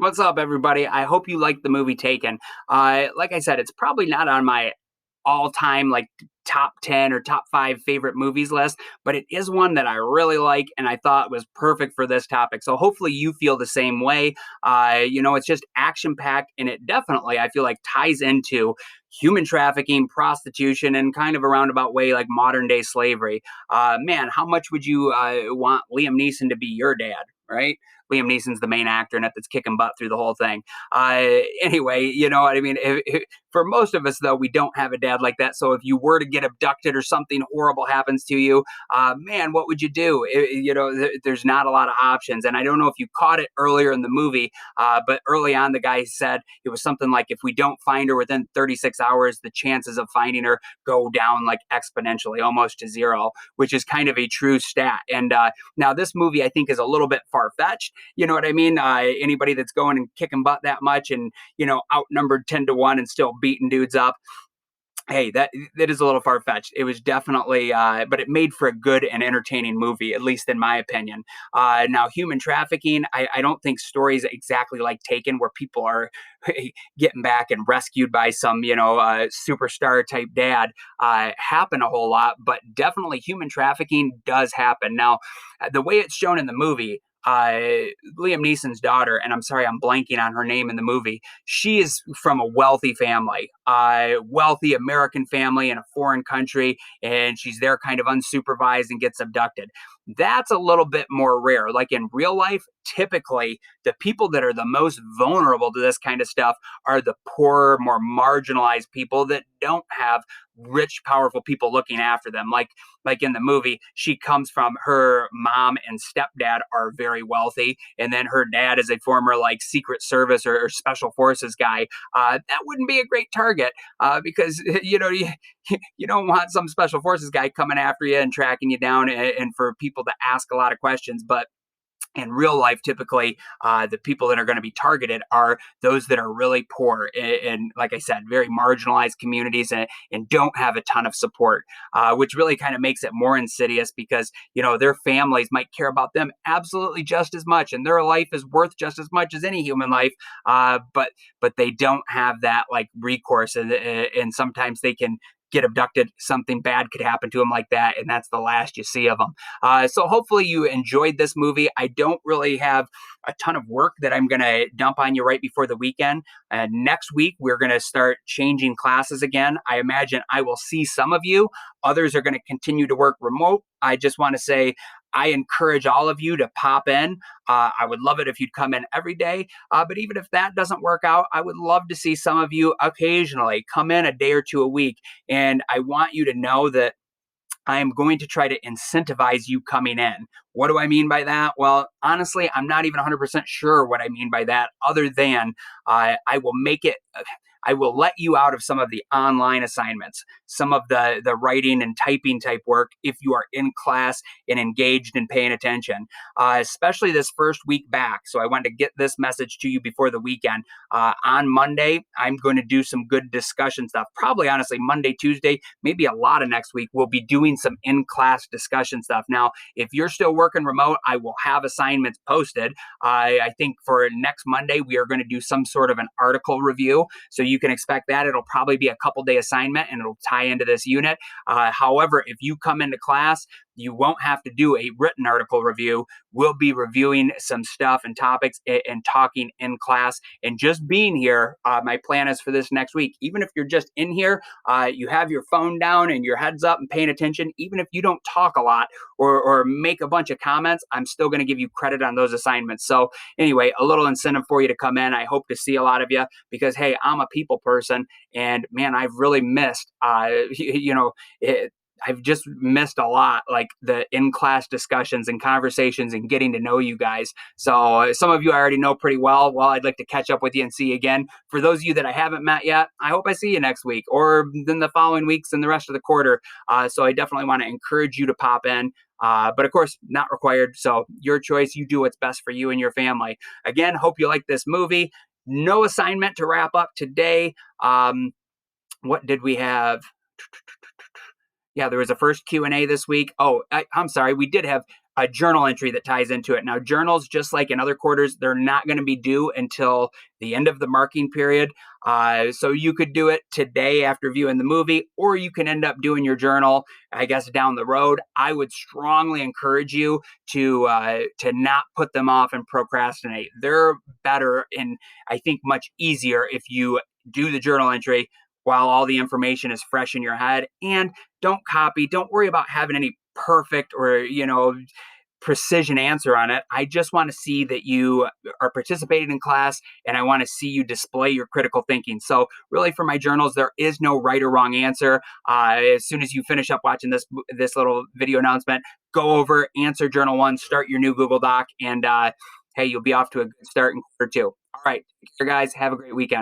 What's up, everybody? I hope you liked the movie Taken. Like I said, it's probably not on my all-time like top 10 or top 5 favorite movies list, but it is one that I really like and I thought was perfect for this topic. So hopefully you feel the same way. It's just action-packed and it definitely, I feel like, ties into human trafficking, prostitution, and kind of a roundabout way like modern day slavery. Man, how much would you want Liam Neeson to be your dad, right? Liam Neeson's the main actor in it that's kicking butt through the whole thing. Anyway, you know what I mean? For most of us, though, we don't have a dad like that. So if you were to get abducted or something horrible happens to you, man, what would you do? There's not a lot of options. And I don't know if you caught it earlier in the movie, but early on, the guy said it was something like if we don't find her within 36 hours, the chances of finding her go down like exponentially, almost to zero, which is kind of a true stat. And now this movie, I think, is a little bit far fetched. You know what I mean? Anybody that's going and kicking butt that much and, outnumbered 10-1 and still beating dudes up. Hey, that is a little far fetched. It was definitely, but it made for a good and entertaining movie, at least in my opinion. Now, human trafficking, I don't think stories exactly like Taken, where people are getting back and rescued by some, superstar type dad, happen a whole lot. But definitely, human trafficking does happen. Now, the way it's shown in the movie, Liam Neeson's daughter, and I'm sorry, I'm blanking on her name in the movie. She is from a wealthy family, wealthy American family in a foreign country, and she's there kind of unsupervised and gets abducted. That's a little bit more rare. Like in real life, typically the people that are the most vulnerable to this kind of stuff are the poor, more marginalized people that don't have rich, powerful people looking after them. Like in the movie, she comes from her mom and stepdad are very wealthy, and then her dad is a former like Secret Service or special forces guy. That wouldn't be a great target because you don't want some special forces guy coming after you and tracking you down and for people to ask a lot of questions. But in real life, typically, the people that are going to be targeted are those that are really poor and like I said, very marginalized communities and don't have a ton of support, which really kind of makes it more insidious because, their families might care about them absolutely just as much and their life is worth just as much as any human life. But they don't have that like recourse and sometimes they can get abducted, something bad could happen to them like that, and that's the last you see of them. So hopefully you enjoyed this movie. I don't really have a ton of work that I'm going to dump on you right before the weekend. Next week, we're going to start changing classes again. I imagine I will see some of you. Others are going to continue to work remote. I just want to say I encourage all of you to pop in. I would love it if you'd come in every day. But even if that doesn't work out, I would love to see some of you occasionally come in a day or two a week. And I want you to know that I am going to try to incentivize you coming in. What do I mean by that? Well, honestly, I'm not even 100% sure what I mean by that, other than I will make it. I will let you out of some of the online assignments, some of the writing and typing type work if you are in class and engaged and paying attention, especially this first week back. So I wanted to get this message to you before the weekend. On Monday, I'm going to do some good discussion stuff. Probably, honestly, Monday, Tuesday, maybe a lot of next week, we'll be doing some in-class discussion stuff. Now, if you're still working remote, I will have assignments posted. I think for next Monday, we are going to do some sort of an article review. So you can expect that. It'll probably be a couple day assignment and it'll tie into this unit. However, if you come into class, you won't have to do a written article review. We'll be reviewing some stuff and topics and talking in class. And just being here, my plan is for this next week. Even if you're just in here, you have your phone down and your heads up and paying attention. Even if you don't talk a lot or make a bunch of comments, I'm still going to give you credit on those assignments. So anyway, a little incentive for you to come in. I hope to see a lot of you because, hey, I'm a people person. And man, I've really missed, I've just missed a lot, like the in-class discussions and conversations and getting to know you guys. So some of you I already know pretty well. Well, I'd like to catch up with you and see you again. For those of you that I haven't met yet, I hope I see you next week or then the following weeks and the rest of the quarter. So I definitely want to encourage you to pop in. But of course, not required. So your choice, you do what's best for you and your family. Again, hope you like this movie. No assignment to wrap up today. What did we have? Yeah, there was a first Q&A this week. Oh, I'm sorry. We did have a journal entry that ties into it. Now, journals, just like in other quarters, they're not going to be due until the end of the marking period. So you could do it today after viewing the movie, or you can end up doing your journal, I guess, down the road. I would strongly encourage you to not put them off and procrastinate. They're better and I think much easier if you do the journal entry while all the information is fresh in your head. And don't copy. Don't worry about having any perfect or precision answer on it. I just want to see that you are participating in class, and I want to see you display your critical thinking. So really, for my journals, there is no right or wrong answer. As soon as you finish up watching this little video announcement, go over, answer journal one, start your new Google Doc, and hey, you'll be off to a good start in quarter two. All right, take care, guys. Have a great weekend.